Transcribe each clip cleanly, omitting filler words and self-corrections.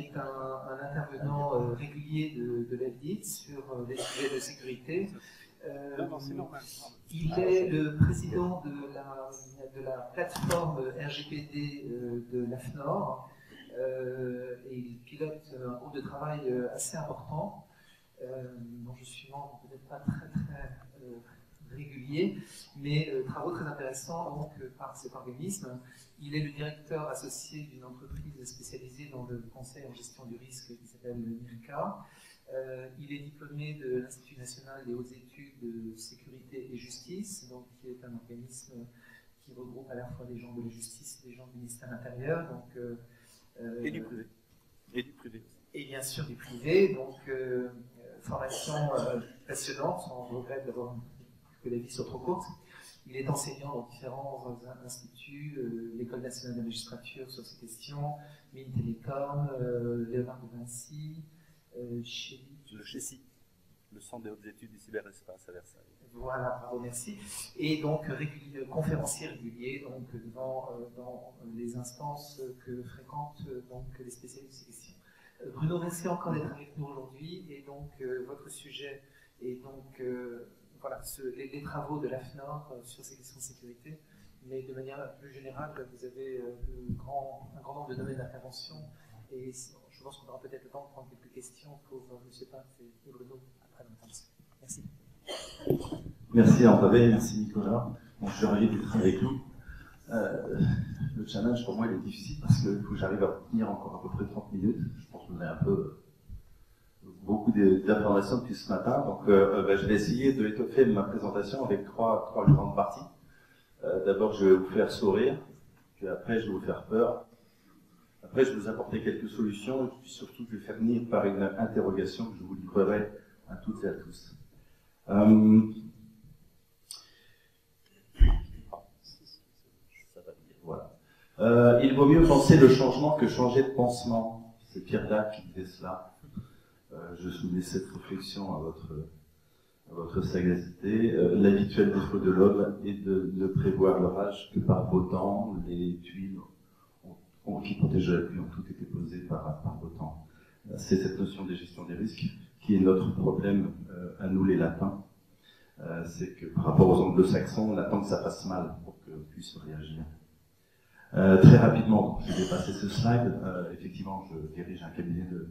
est un intervenant régulier de l'ELDIT sur les sujets de sécurité. Il est le président de la plateforme RGPD de l'AFNOR et il pilote un groupe de travail assez important dont je suis membre peut-être pas très régulier, mais travaux très intéressants donc, par cet organisme. Il est le directeur associé d'une entreprise spécialisée dans le conseil en gestion du risque qui s'appelle NIRCA. Il est diplômé de l'Institut national des hautes études de sécurité et justice, donc, qui est un organisme qui regroupe à la fois des gens de la justice et des gens du ministère de l'Intérieur. Et du privé. Et du privé. Et bien sûr du privé, donc formation passionnante, on regrette d'avoir que la vie soit trop courte. Il est enseignant dans différents instituts, l'École nationale de la magistrature sur ces questions, Mines Télécom, Léonard de Vinci, le CHESI, le Centre des hautes études du cyberespace à Versailles. Voilà, bravo, merci. Et donc conférencier régulier donc, dans les instances que fréquentent donc, les spécialistes de ces questions. Bruno, merci encore d'être avec nous aujourd'hui. Et donc, votre sujet est donc voilà, les travaux de l'AFNOR sur ces questions de sécurité. Mais de manière plus générale, vous avez un grand nombre de domaines d'intervention. Et je pense qu'on aura peut-être le temps de prendre quelques questions pour M. Paz et Bruno après l'intervention. Merci. Merci André, merci Nicolas. Bon, je suis ravi d'être avec nous. Le challenge pour moi il est difficile parce qu'il faut que j'arrive à tenir encore à peu près 30 minutes. Je pense qu'on a beaucoup d'informations depuis ce matin. Donc je vais essayer de étoffer ma présentation avec trois grandes parties. D'abord je vais vous faire sourire, puis après je vais vous faire peur. Après je vais vous apporter quelques solutions et puis surtout je vais finir par une interrogation que je vous livrerai à toutes et à tous. Voilà. Il vaut mieux penser le changement que changer de pansement. C'est Pierre Dac qui disait cela. Je soumets cette réflexion à votre sagacité. L'habituel défaut de l'homme est de ne prévoir l'orage que par beau temps. Les tuiles qui protègent la pluie ont toutes été posées par beau temps. C'est cette notion de gestion des risques qui est notre problème à nous les latins. C'est que par rapport aux anglo-saxons, on attend que ça passe mal pour qu'on puisse réagir. Très rapidement, je vais passer ce slide. Effectivement, je dirige un cabinet de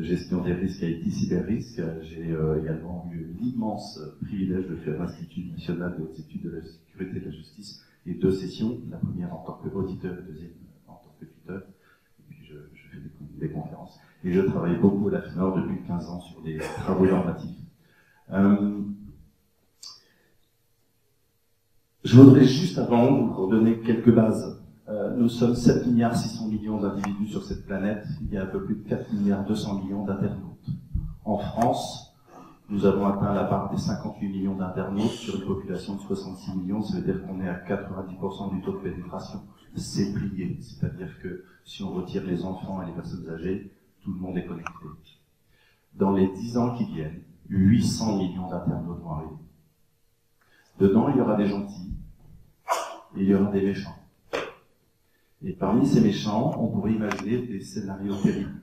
gestion des risques IT Cyberrisque. J'ai également eu l'immense privilège de faire l'Institut national des hautes études de la sécurité et de la justice et 2 sessions, la première en tant qu'auditeur et la deuxième en tant que tuteur. Et puis je fais des conférences. Et je travaille beaucoup à l'AFNOR depuis 15 ans sur des travaux normatifs. Je voudrais juste avant vous redonner quelques bases. Nous sommes 7,6 milliards d'individus sur cette planète. Il y a un peu plus de 4,2 milliards d'internautes. En France, nous avons atteint la barre des 58 millions d'internautes sur une population de 66 millions. Ça veut dire qu'on est à 90% du taux de pénétration. C'est plié. C'est-à-dire que si on retire les enfants et les personnes âgées, tout le monde est connecté. Dans les 10 ans qui viennent, 800 millions d'internautes vont arriver. Dedans, il y aura des gentils et il y aura des méchants. Et parmi ces méchants, on pourrait imaginer des scénarios terribles.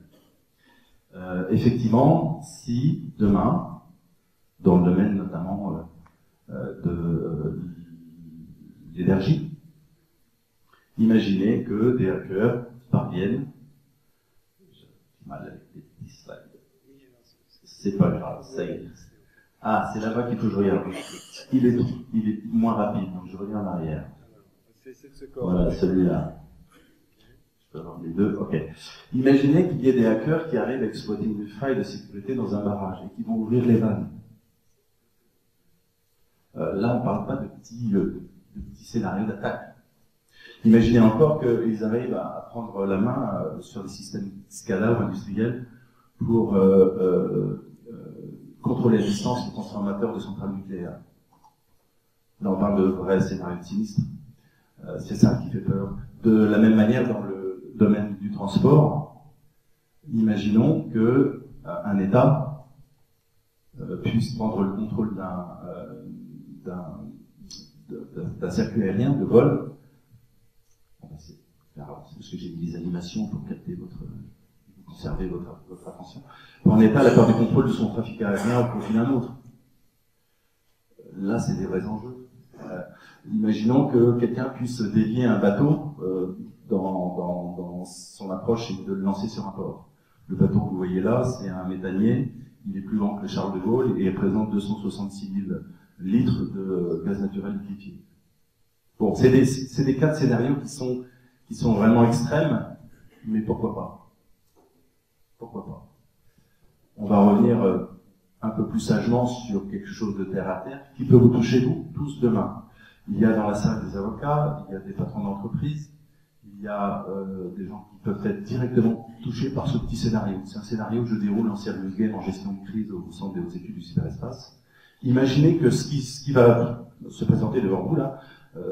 Effectivement, si demain, dans le domaine notamment de l'énergie, imaginez que des hackers parviennent, j'ai mal avec les petits slides, c'est pas grave, ça y est. Ah, c'est là-bas qu'il faut que je regarde. Il est moins rapide, donc je reviens en arrière. Voilà, celui-là. Je peux avoir les deux, ok. Imaginez qu'il y ait des hackers qui arrivent à exploiter une faille de sécurité dans un barrage et qui vont ouvrir les vannes. Là, on ne parle pas de petits scénarios d'attaque. Imaginez encore qu'ils arrivent à prendre la main sur des systèmes Scala ou industriels pour contrôler à distance le transformateur de centrales nucléaires. Là, on parle de vrais scénarios sinistres. C'est ça qui fait peur. De la même manière, dans le domaine du transport, imaginons qu'un État puisse prendre le contrôle d'un circuit aérien de vol. Parce que j'ai mis des animations pour capter votre conserver votre attention. En état, la perte du contrôle de son trafic aérien au profit d'un autre. Là, c'est des vrais enjeux. Imaginons que quelqu'un puisse dévier un bateau dans son approche et de le lancer sur un port. Le bateau que vous voyez là, c'est un méthanier. Il est plus grand que le Charles de Gaulle et représente 266 000 litres de gaz naturel liquéfié. Bon, c'est des cas de scénarios qui sont vraiment extrêmes, mais pourquoi pas? Pourquoi pas? On va revenir un peu plus sagement sur quelque chose de terre à terre qui peut vous toucher vous tous demain. Il y a dans la salle des avocats, il y a des patrons d'entreprise, il y a des gens qui peuvent être directement touchés par ce petit scénario. C'est un scénario que je déroule en Serious Game en gestion de crise au Centre des hautes études du cyberespace. Imaginez que ce qui va se présenter devant vous là,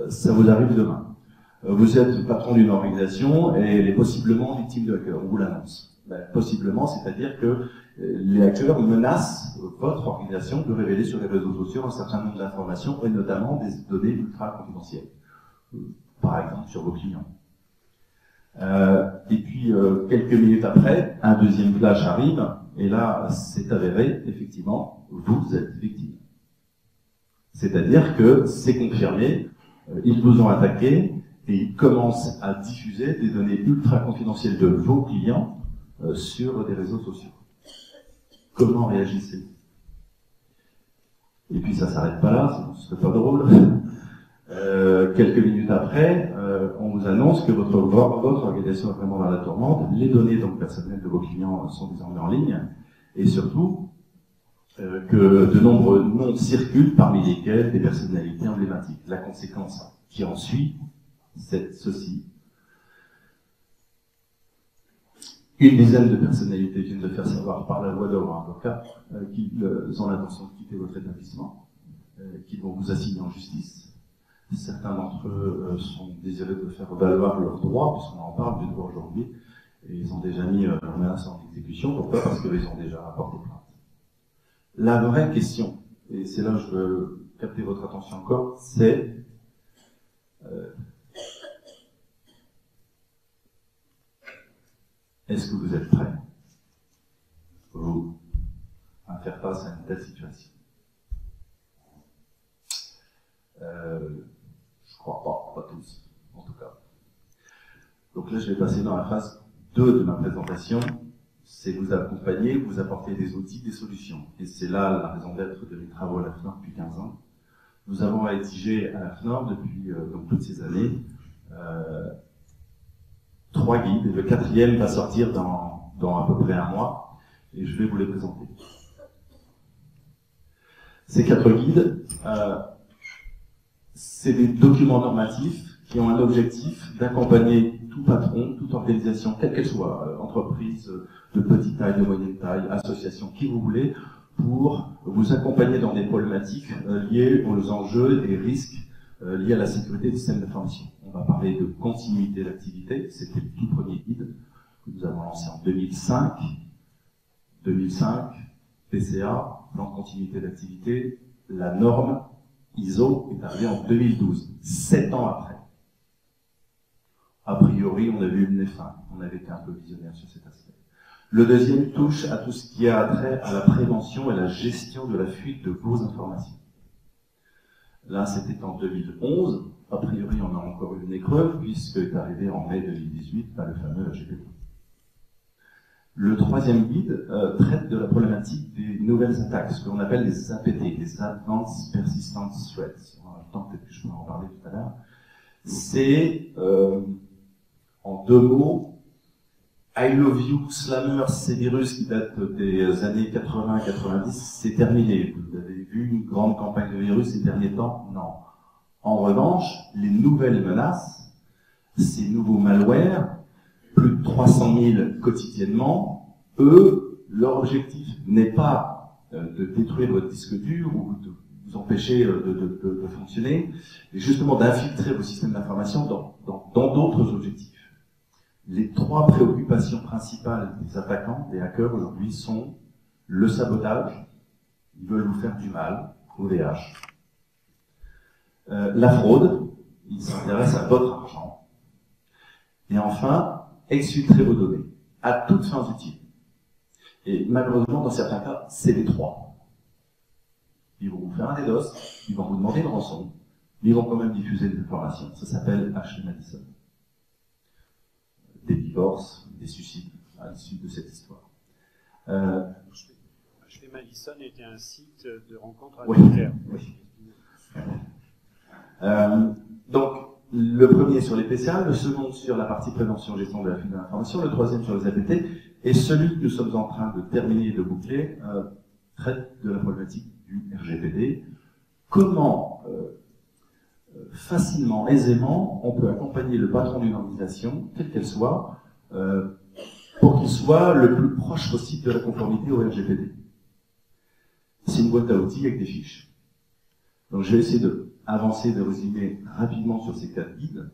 ça vous arrive demain. Vous êtes patron d'une organisation et elle est possiblement victime de hackers, on vous l'annonce. Possiblement, c'est-à-dire que les hackers menacent votre organisation de révéler sur les réseaux sociaux un certain nombre d'informations et notamment des données ultra confidentielles, par exemple sur vos clients. Et puis, quelques minutes après, un deuxième flash arrive, et là, c'est avéré, effectivement, vous êtes victime. C'est-à-dire que c'est confirmé, ils vous ont attaqué, et ils commencent à diffuser des données ultra confidentielles de vos clients sur des réseaux sociaux. Comment réagissez-vous? Et puis ça s'arrête pas là, ce serait pas drôle. Quelques minutes après, on vous annonce que votre organisation est vraiment dans la tourmente. Les données donc personnelles de vos clients sont désormais en ligne, et surtout que de nombreux noms circulent, parmi lesquels des personnalités emblématiques. La conséquence qui en suit, c'est ceci. Une dizaine de personnalités viennent de faire savoir par la voix de leur avocat qu'ils ont l'intention de quitter votre établissement, qu'ils vont vous assigner en justice. Certains d'entre eux sont désireux de faire valoir leurs droits, puisqu'on en parle du droit aujourd'hui, et ils ont déjà mis leur menace en exécution. Pourquoi? Parce qu'ils ont déjà apporté plainte. La vraie question, et c'est là où je veux capter votre attention encore, c'est est-ce que vous êtes prêts, vous, à faire face à une telle situation? Je crois pas tous, en tout cas. Donc là, je vais passer dans la phase 2 de ma présentation, c'est vous accompagner, vous apporter des outils, des solutions. Et c'est là la raison d'être de mes travaux à la FNOR depuis 15 ans. Nous avons rédigé à la FNOR depuis donc toutes ces années 3 guides, et le 4e va sortir dans à peu près un mois, et je vais vous les présenter. Ces 4 guides, c'est des documents normatifs qui ont un objectif d'accompagner tout patron, toute organisation, quelle qu'elle soit, entreprise de petite taille, de moyenne taille, association, qui vous voulez, pour vous accompagner dans des problématiques liées aux enjeux et risques liés à la sécurité des systèmes d'information. On va parler de continuité d'activité, c'était le tout premier guide que nous avons lancé en 2005. 2005, PCA, plan de continuité d'activité, la norme ISO est arrivée en 2012, 7 ans après. A priori, on avait eu le nez fin, on avait été un peu visionnaire sur cet aspect. Le deuxième touche à tout ce qui a trait à la prévention et la gestion de la fuite de vos informations. Là, c'était en 2011. A priori, on a encore eu le nez creux, puisque est arrivé en mai 2018 le fameux RGPD. Le troisième guide traite de la problématique des nouvelles attaques, ce que l'on appelle les APT, les Advanced Persistent Threats. On a le temps, peut-être que je peux en parler tout à l'heure. C'est, en 2 mots, I love you, Slammer, ces virus qui datent des années 80-90, c'est terminé. Vous avez vu une grande campagne de virus ces derniers temps? Non. En revanche, les nouvelles menaces, ces nouveaux malwares, plus de 300 000 quotidiennement, eux, leur objectif n'est pas de détruire votre disque dur ou de vous empêcher de fonctionner, mais justement d'infiltrer vos systèmes d'information dans d'autres objectifs. Les 3 préoccupations principales des attaquants, des hackers aujourd'hui, sont le sabotage, ils veulent vous faire du mal, OVH, la fraude, ils s'intéressent à votre argent, et enfin, exfiltrer vos données, à toutes fins utiles. Et malheureusement, dans certains cas, c'est les trois. Ils vont vous faire un DDoS, ils vont vous demander une rançon, mais ils vont quand même diffuser des informations. Ça s'appelle Ashley Madison. Des divorces, des suicides à l'issue de cette histoire. Ashley Madison était un site de rencontre avec Hitler. Oui. Donc, le premier sur les PCA, le second sur la partie prévention gestion de la fuite de l'information, le troisième sur les APT, et celui que nous sommes en train de terminer et de boucler traite de la problématique du RGPD. Comment facilement, aisément, on peut accompagner le patron d'une organisation, quelle qu'elle soit, pour qu'il soit le plus proche possible de la conformité au RGPD. C'est une boîte à outils avec des fiches. Donc je vais essayer d'avancer, de résumer rapidement sur ces 4 guides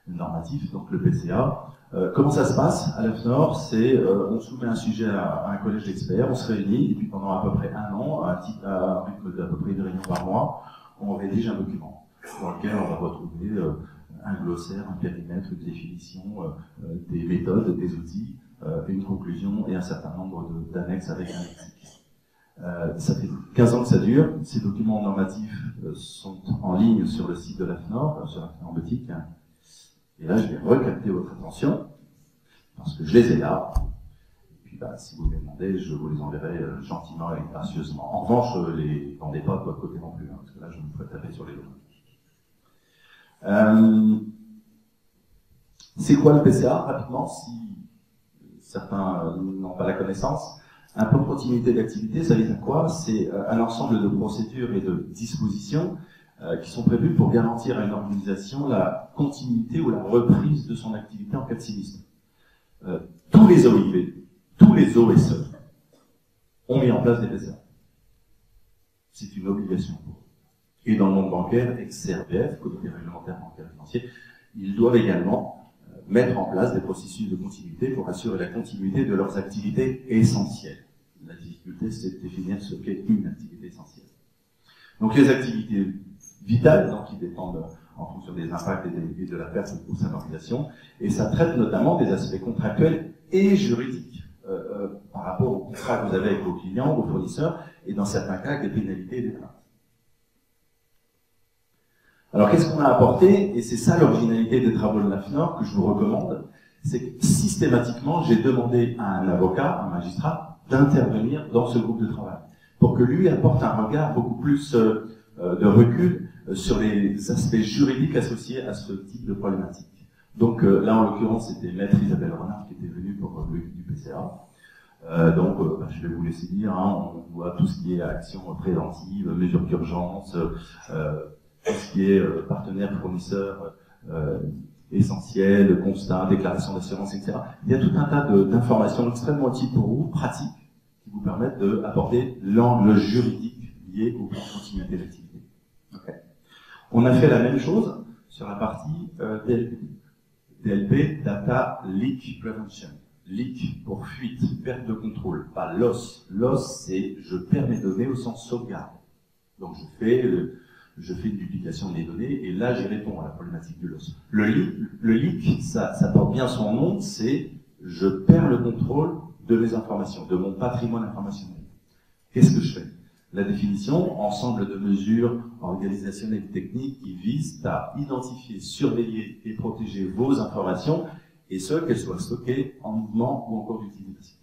normatifs, donc le PCA. Comment ça se passe à l'AFNOR? C'est on soumet un sujet à un collège d'experts, on se réunit, et puis pendant à peu près un an, à un rythme d'à peu près une réunion par mois, on rédige un document dans lequel on va retrouver un glossaire, un périmètre, une définition, des méthodes, des outils, une conclusion et un certain nombre d'annexes avec un lexique. Ça fait 15 ans que ça dure. Ces documents normatifs sont en ligne sur le site de l'AFNOR, sur l'AFNOR Boutique. Et là, je vais recapter votre attention, parce que je les ai là. Et puis, si vous me les demandez, je vous les enverrai gentiment et gracieusement. En revanche, les vendez pas de votre côté non plus, parce que là, je me ferai taper sur les doigts. C'est quoi le PCA, rapidement, si certains n'ont pas la connaissance? Un plan de continuité d'activité, ça veut dire quoi? C'est un ensemble de procédures et de dispositions qui sont prévues pour garantir à une organisation la continuité ou la reprise de son activité en cas de sinistre. Tous les OIV, tous les OSE ont mis en place des PCA. C'est une obligation. Et dans le monde bancaire, ex-CRPF, Comité réglementaire bancaire financier, ils doivent également mettre en place des processus de continuité pour assurer la continuité de leurs activités essentielles. La difficulté, c'est de définir ce qu'est une activité essentielle. Donc les activités vitales, donc, qui dépendent en fonction des impacts et de la perte au sein de l'organisation, et ça traite notamment des aspects contractuels et juridiques par rapport aux contrats que vous avez avec vos clients, vos fournisseurs, et dans certains cas, avec des pénalités et des plaintes. Alors qu'est-ce qu'on a apporté? Et c'est ça l'originalité des travaux de l'AFNOR que je vous recommande, c'est que systématiquement, j'ai demandé à un avocat, un magistrat, d'intervenir dans ce groupe de travail, pour que lui apporte un regard beaucoup plus de recul sur les aspects juridiques associés à ce type de problématique. Donc là, en l'occurrence, c'était Maître Isabelle Renard qui était venue pour le du PCA. Je vais vous laisser dire, on voit tout ce qui est action préventive, mesures d'urgence, tout ce qui est partenaire fournisseur essentiel, constat, déclaration d'assurance, etc. Il y a tout un tas d'informations extrêmement utiles pour vous, pratiques, qui vous permettent d'aborder l'angle juridique lié au plan de continuité d'activité. Okay. On a fait la même chose sur la partie DLP. DLP, Data Leak Prevention. Leak pour fuite, perte de contrôle, pas loss. Loss, c'est je perds mes données au sens sauvegarde. Donc je fais une duplication des données, et là, j'y réponds à la problématique du loss. Le leak, ça porte bien son nom, c'est je perds le contrôle de mes informations, de mon patrimoine informationnel. Qu'est-ce que je fais? La définition, ensemble de mesures organisationnelles et techniques qui visent à identifier, surveiller et protéger vos informations, et ce, qu'elles soient stockées en mouvement ou en cours d'utilisation.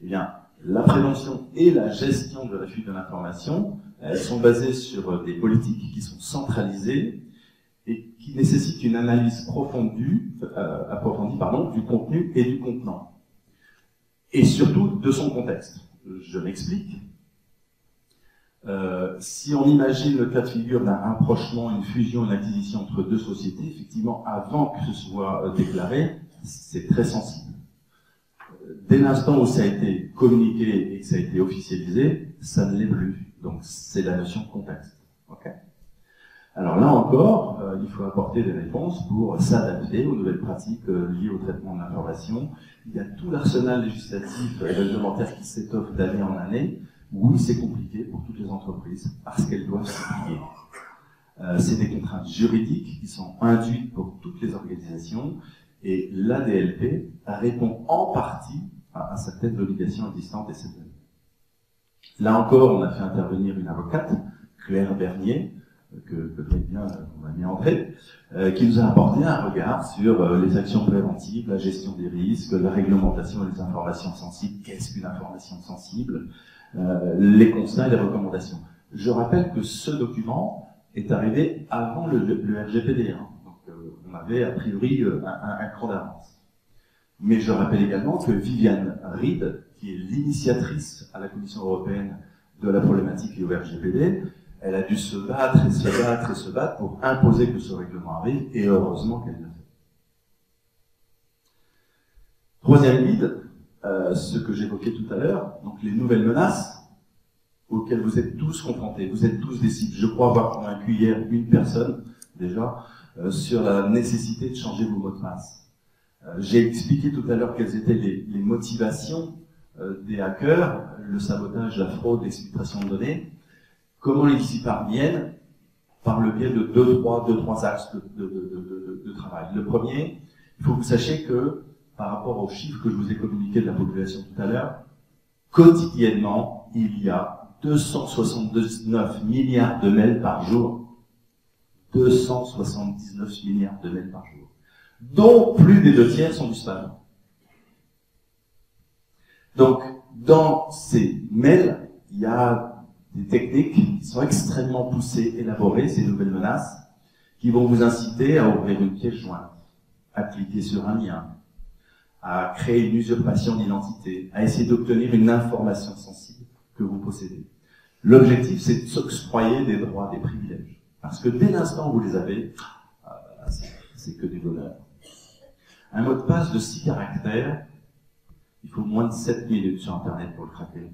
Eh bien, la prévention et la gestion de la fuite de l'information, elles sont basées sur des politiques qui sont centralisées et qui nécessitent une analyse approfondie du contenu et du contenant. Et surtout de son contexte. Je m'explique. Si on imagine le cas de figure d'un rapprochement, une fusion, une acquisition entre deux sociétés, effectivement, avant que ce soit déclaré, c'est très sensible. Dès l'instant où ça a été communiqué et que ça a été officialisé, ça ne l'est plus. Donc c'est la notion de contexte. Okay. Alors là encore, il faut apporter des réponses pour s'adapter aux nouvelles pratiques liées au traitement de l'information. Il y a tout l'arsenal législatif et réglementaire qui s'étoffe d'année en année. Oui, c'est compliqué pour toutes les entreprises parce qu'elles doivent s'appliquer. C'est des contraintes juridiques qui sont induites pour toutes les organisations, et l'ADLP répond en partie à certaines obligations existantes et certaines. Là encore, on a fait intervenir une avocate, Claire Bernier, que connaît bien mon ami André, qui nous a apporté un regard sur les actions préventives, la gestion des risques, la réglementation des informations sensibles, qu'est-ce qu'une information sensible, les constats et les recommandations. Je rappelle que ce document est arrivé avant le RGPD, hein. Donc on avait a priori un cran d'avance. Mais je rappelle également que Viviane Reid, qui est l'initiatrice à la Commission européenne de la problématique liée au RGPD, elle a dû se battre et se battre et se battre pour imposer que ce règlement arrive, et heureusement qu'elle l'a fait. Troisième guide, ce que j'évoquais tout à l'heure, donc les nouvelles menaces auxquelles vous êtes tous confrontés, vous êtes tous des cibles. Je crois avoir convaincu hier une personne, déjà, sur la nécessité de changer vos mots de passe. J'ai expliqué tout à l'heure quelles étaient les motivations des hackers, le sabotage, la fraude, l'exfiltration de données. Comment ils y parviennent? Par le biais de deux, trois axes de travail. Le premier, il faut que vous sachiez que, par rapport aux chiffres que je vous ai communiqués de la population tout à l'heure, quotidiennement, il y a 279 milliards de mails par jour. 279 milliards de mails par jour. Dont plus des 2/3 sont du spam. Donc, dans ces mails, il y a des techniques qui sont extrêmement poussées, élaborées, ces nouvelles menaces, qui vont vous inciter à ouvrir une pièce jointe, à cliquer sur un lien, à créer une usurpation d'identité, à essayer d'obtenir une information sensible que vous possédez. L'objectif, c'est de s'octroyer des droits, des privilèges. Parce que dès l'instant où vous les avez, c'est que du bonheur. Un mot de passe de 6 caractères, il faut moins de 7 minutes sur Internet pour le craquer.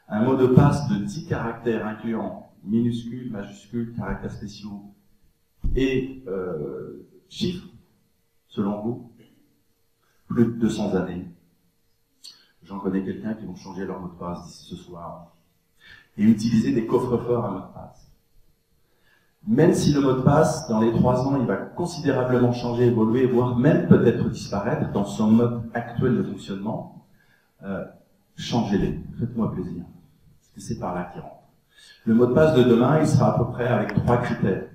Un mot de passe de 10 caractères incluant minuscules, majuscules, caractères spéciaux et chiffres, selon vous, plus de 200 années. J'en connais quelqu'un qui vont changer leur mot de passe d'ici ce soir et utiliser des coffres-forts à mot de passe. Même si le mot de passe, dans les 3 ans, il va considérablement changer, évoluer, voire même peut-être disparaître dans son mode actuel de fonctionnement, changez-les, faites-moi plaisir. Parce que c'est par là qu'il rentre. Le mot de passe de demain, il sera à peu près avec 3 critères.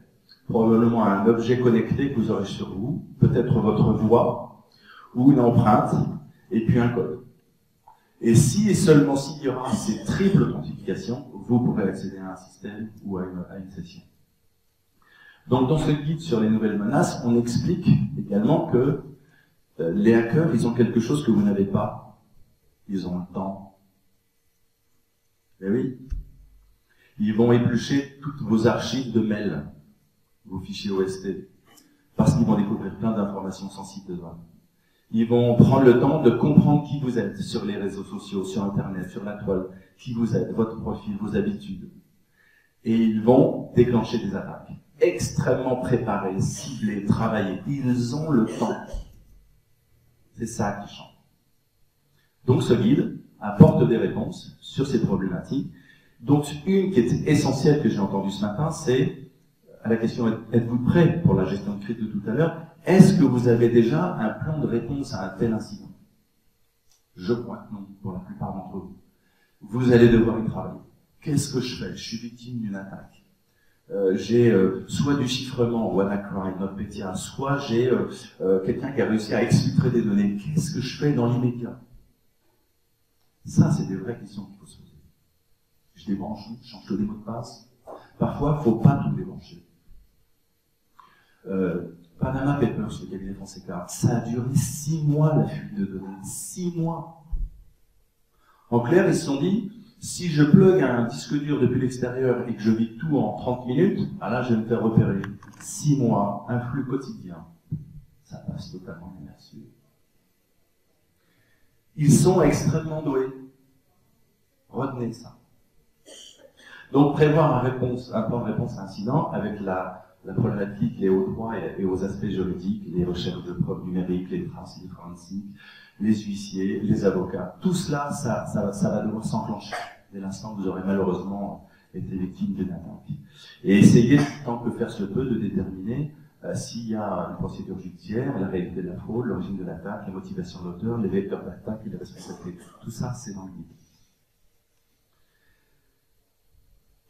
Probablement un objet connecté que vous aurez sur vous, peut-être votre voix, ou une empreinte, et puis un code. Et si et seulement s'il y aura ces triples authentifications, vous pourrez accéder à un système ou à une session. Donc dans ce guide sur les nouvelles menaces, on explique également que les hackers, ils ont quelque chose que vous n'avez pas. Ils ont le temps. Eh oui. Ils vont éplucher toutes vos archives de mails, vos fichiers OST, parce qu'ils vont découvrir plein d'informations sensibles dedans. Ils vont prendre le temps de comprendre qui vous êtes sur les réseaux sociaux, sur Internet, sur la toile, qui vous êtes, votre profil, vos habitudes. Et ils vont déclencher des attaques. Extrêmement préparés, ciblés, travaillés. Ils ont le temps. C'est ça qui change. Donc ce guide apporte des réponses sur ces problématiques. Donc une qui est essentielle que j'ai entendue ce matin, c'est à la question « Êtes-vous prêt pour la gestion de crise de tout à l'heure ?» Est-ce que vous avez déjà un plan de réponse à un tel incident? Je crois que non, pour la plupart d'entre vous. Vous allez devoir y travailler. Qu'est-ce que je fais? Je suis victime d'une attaque. J'ai soit du chiffrement, WannaCry, NotPetya, soit j'ai quelqu'un qui a réussi à exfiltrer des données. Qu'est-ce que je fais dans l'immédiat? Ça, c'est des vraies questions qu'il faut se poser. Je débranche, je change les mots de passe. Parfois, il ne faut pas tout débrancher. Panama Papers, le cabinet Fonseca, ça a duré 6 mois la fuite de données. 6 mois. En clair, ils se sont dit, si je plug un disque dur depuis l'extérieur et que je vis tout en 30 minutes, ah là, je vais me faire repérer. 6 mois, un flux quotidien. Ça passe totalement inaperçu. Ils sont extrêmement doués. Retenez ça. Donc, prévoir un plan de réponse à incident avec la problématique liée aux droits et aux aspects juridiques, les recherches de preuves numériques, les traces forensiques, les huissiers, les avocats, tout cela, ça va devoir s'enclencher dès l'instant que vous aurez malheureusement été victime d'une attaque. Et essayez, tant que faire se peut, de déterminer s'il y a une procédure judiciaire, la réalité de la fraude, l'origine de l'attaque, la motivation de l'auteur, les vecteurs d'attaque et les responsabilités. Tout ça, c'est dans le guide.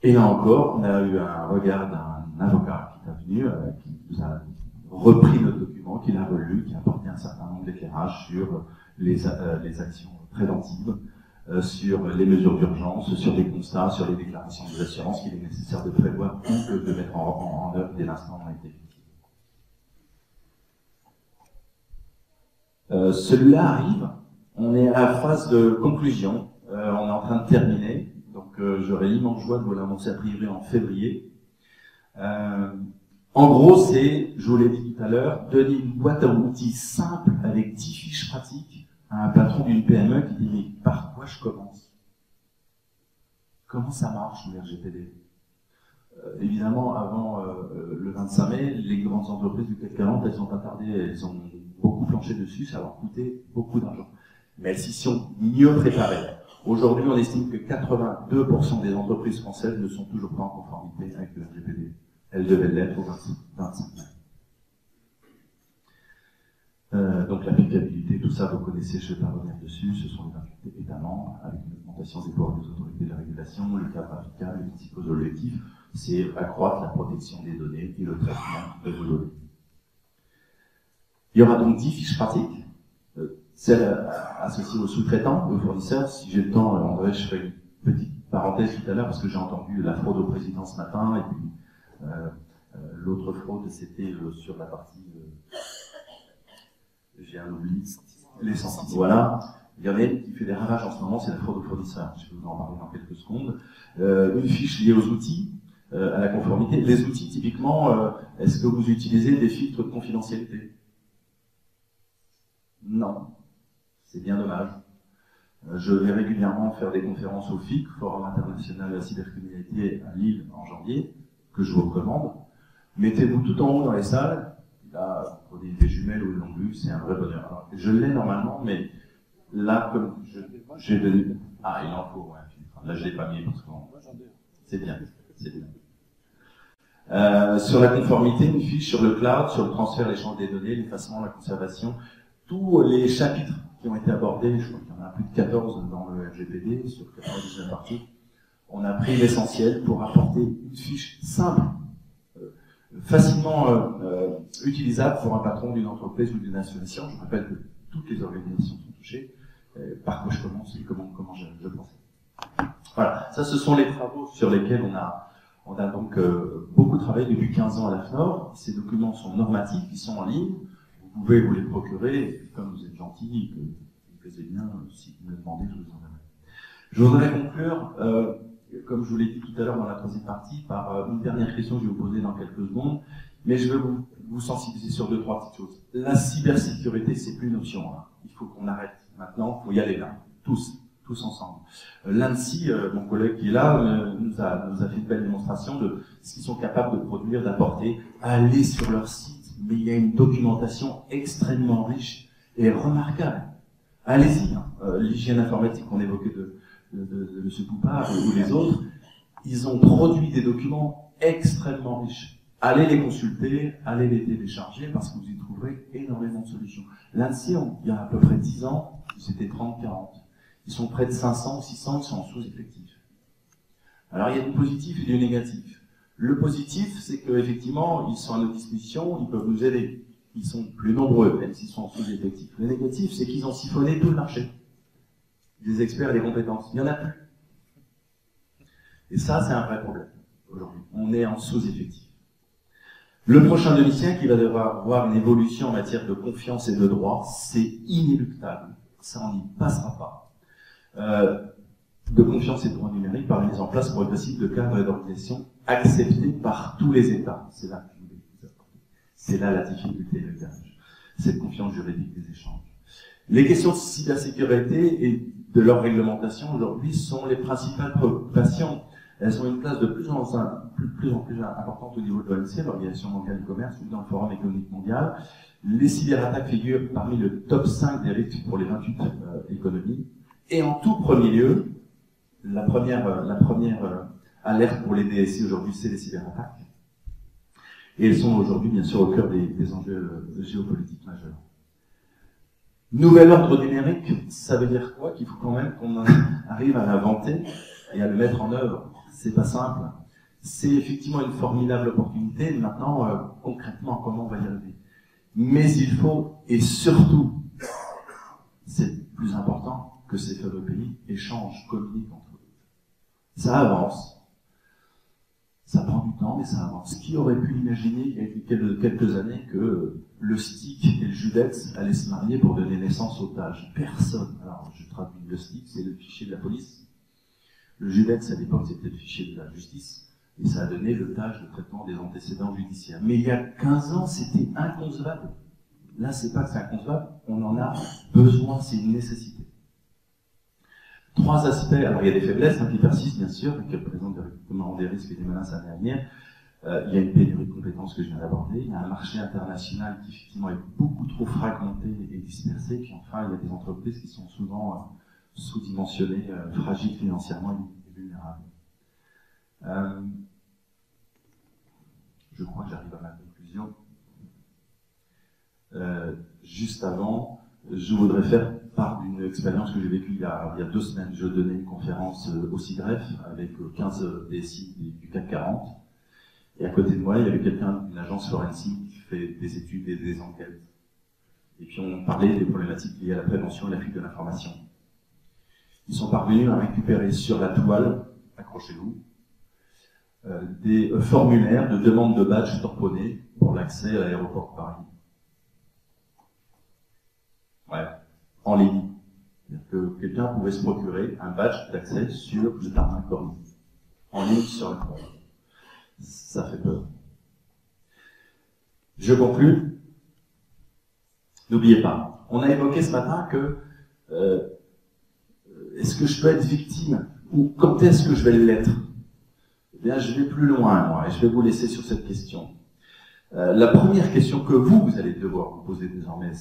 Et là encore, on a eu un regard d'un avocat qui est venu, qui nous a repris notre document, qui l'a relu, qui a apporté un certain nombre d'éclairages sur les actions préventives, sur les mesures d'urgence, sur les constats, sur les déclarations des assurances qu'il est nécessaire de prévoir ou de mettre en œuvre dès l'instant où on a été effectif. Celui-là arrive, on est à la phase de conclusion, on est en train de terminer, donc j'aurai l'immense joie de vous l'annoncer a priori en février. En gros, c'est, je vous l'ai dit tout à l'heure, donner une boîte à outils simple avec 10 fiches pratiques à un patron d'une PME qui dit « mais par quoi je commence? Comment ça marche le RGPD ?» Évidemment, avant le 25 mai, les grandes entreprises du CAC 40, elles sont attardées, elles ont beaucoup planché dessus, ça leur coûtait beaucoup d'argent. Mais elles s'y sont mieux préparées. Aujourd'hui, on estime que 82% des entreprises françaises ne sont toujours pas en conformité avec le RGPD. Elles devaient l'être au 25 mai. Donc l'applicabilité, tout ça, vous connaissez, je ne vais pas revenir dessus, ce sont les 28 États membres, avec une augmentation des pouvoirs des autorités de la régulation, le cadre applicable, les principaux objectifs, c'est accroître la protection des données et le traitement de vos données. Il y aura donc 10 fiches pratiques, celles associées aux sous-traitants, aux fournisseurs. Si j'ai le temps, André, je ferai une petite parenthèse tout à l'heure, parce que j'ai entendu la fraude au président ce matin, et puis l'autre fraude, c'était sur la partie... j'ai un oubli. Les sentiments. Voilà. Il y en a une qui fait des ravages en ce moment, c'est la fraude aux fournisseurs. Je vais vous en parler dans quelques secondes. Une fiche liée aux outils, à la conformité. Les outils, typiquement, est-ce que vous utilisez des filtres de confidentialité? Non. C'est bien dommage. Je vais régulièrement faire des conférences au FIC, Forum International de la Cybercriminalité à Lille en janvier, que je vous recommande. Mettez-vous tout en haut dans les salles. Là, vous prenez des jumelles ou une longue vue, c'est un vrai bonheur. Alors, je l'ai normalement, mais là, comme j'ai donné... Ah, il en faut, ouais, un filtre. Là, je ne l'ai pas mis parce que c'est bien, c'est bien. Sur la conformité, une fiche sur le cloud, sur le transfert, l'échange des données, l'effacement, la conservation, tous les chapitres qui ont été abordés, je crois qu'il y en a plus de 14 dans le RGPD, sur 99 articles, on a pris l'essentiel pour apporter une fiche simple, facilement utilisable pour un patron d'une entreprise ou d'une association. Je rappelle que toutes les organisations sont touchées. Par quoi je commence et comment je pense. Voilà, ça ce sont les travaux sur lesquels on a donc beaucoup travaillé depuis 15 ans à l'AFNOR. Ces documents sont normatifs, ils sont en ligne. Vous pouvez vous les procurer, et comme vous êtes gentil, que vous plaisez bien, si vous me le demandez, je vous en donnerai. Je voudrais conclure, comme je vous l'ai dit tout à l'heure dans la troisième partie, par une dernière question que je vais vous poser dans quelques secondes, mais je vais vous sensibiliser sur 2-3 petites choses. La cybersécurité, c'est plus une option. Hein. Il faut qu'on arrête maintenant, il faut y aller là, tous ensemble. L'ANSSI, mon collègue qui est là, nous a fait une belle démonstration de ce qu'ils sont capables de produire, d'apporter. Allez sur leur site, mais il y a une documentation extrêmement riche et remarquable. Allez-y, hein. L'hygiène informatique qu'on évoquait de M. Poupard ou les autres, ils ont produit des documents extrêmement riches. Allez les consulter, allez les télécharger, parce que vous y trouverez énormément de solutions. L'ANSSI, il y a à peu près 10 ans, c'était 30-40. Ils sont près de 500 ou 600 qui sont en sous-effectif. Alors il y a du positif et du négatif. Le positif, c'est qu'effectivement, ils sont à notre disposition, ils peuvent nous aider. Ils sont plus nombreux, même s'ils sont en sous-effectif. Le négatif, c'est qu'ils ont siphonné tout le marché. Des experts et des compétences. Il n'y en a plus. Et ça, c'est un vrai problème aujourd'hui. On est en sous-effectif. Le prochain demi-siècle, il va devoir avoir une évolution en matière de confiance et de droit. C'est inéluctable. Ça, on n'y passera pas. De confiance et de droit numérique par la mise en place progressive de cadres et d'organisations acceptés par tous les États. C'est là que je voulais vous apporter. C'est là la difficulté, le gage. Cette confiance juridique des échanges. Les questions de cybersécurité et de leur réglementation aujourd'hui sont les principales préoccupations. Elles ont une place de plus en plus importante au niveau de l'OMC, l'Organisation mondiale du commerce, ou dans le Forum économique mondial. Les cyberattaques figurent parmi le top 5 des risques pour les 28 économies. Et en tout premier lieu, la première alerte pour les DSI aujourd'hui, c'est les cyberattaques. Et elles sont aujourd'hui, bien sûr, au cœur des enjeux géopolitiques majeurs. Nouvel ordre numérique, ça veut dire quoi? Qu'il faut quand même qu'on arrive à l'inventer et à le mettre en œuvre. C'est pas simple. C'est effectivement une formidable opportunité. Maintenant, concrètement, comment on va y arriver? Mais il faut, et surtout, c'est plus important, que ces fameux pays échangent, communiquent entre eux. Ça avance. Ça prend du temps, mais ça avance. Qui aurait pu imaginer il y a quelques années que le STIC et le JUDEX allaient se marier pour donner naissance au TAJ? Personne. Alors, je traduis. Le STIC, c'est le fichier de la police. Le JUDEX, à l'époque, c'était le fichier de la justice. Et ça a donné le TAJ, le traitement des antécédents judiciaires. Mais il y a 15 ans, c'était inconcevable. Là, c'est pas que c'est inconcevable, on en a besoin, c'est une nécessité. 3 aspects, alors il y a des faiblesses qui persistent, bien sûr, qui représentent directement des risques et des menaces à venir. Il y a une pénurie de compétences que je viens d'aborder. Il y a un marché international qui, effectivement, est beaucoup trop fragmenté et dispersé. Puis enfin, il y a des entreprises qui sont souvent sous-dimensionnées, fragiles financièrement et vulnérables. Je crois que j'arrive à ma conclusion. Juste avant, je voudrais faire part d'une expérience que j'ai vécue il y a 2 semaines. Je donnais une conférence au CIGREF avec 15 DSI du CAC 40. Et à côté de moi, il y avait quelqu'un d'une agence forensique qui fait des études et des enquêtes. Et puis on parlait des problématiques liées à la prévention et la fuite de l'information. Ils sont parvenus à récupérer sur la toile, accrochez-vous, des formulaires de demande de badge tamponnés pour l'accès à l'aéroport de Paris. Ouais, en ligne. C'est-à-dire que quelqu'un pouvait se procurer un badge d'accès sur le tarmac d'Orly. En ligne sur la toile. Ça fait peur. Je conclue. N'oubliez pas, on a évoqué ce matin que est-ce que je peux être victime ou quand est-ce que je vais l'être? Eh bien, je vais plus loin, moi, et je vais vous laisser sur cette question. La première question que vous allez devoir vous poser désormais,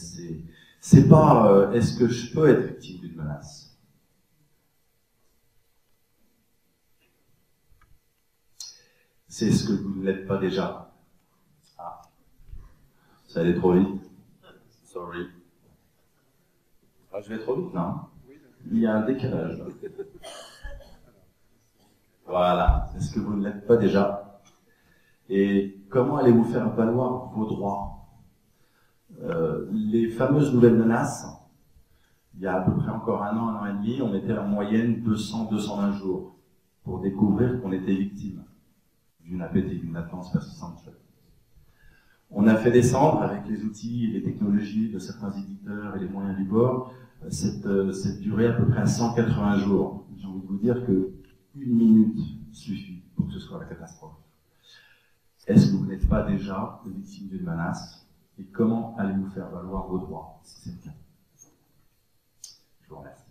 c'est pas est-ce que je peux être victime d'une menace? C'est ce que vous ne l'êtes pas déjà. Ah, ça allait trop vite. Sorry. Ah, je vais trop vite, non? Il y a un décalage. Voilà. Est-ce que vous ne l'êtes pas déjà? Et comment allez-vous faire valoir vos droits? Les fameuses nouvelles menaces, il y a à peu près encore un an et demi, on mettait en moyenne 200-220 jours pour découvrir qu'on était victime d'une APT, d'une attente persistante. On a fait descendre, avec les outils et les technologies de certains éditeurs et les moyens du bord, cette durée à peu près à 180 jours. J'ai envie de vous dire que 1 minute suffit pour que ce soit la catastrophe. Est-ce que vous n'êtes pas déjà victime d'une menace? Et comment allez-vous faire valoir vos droits si c'est le cas? Je vous remercie.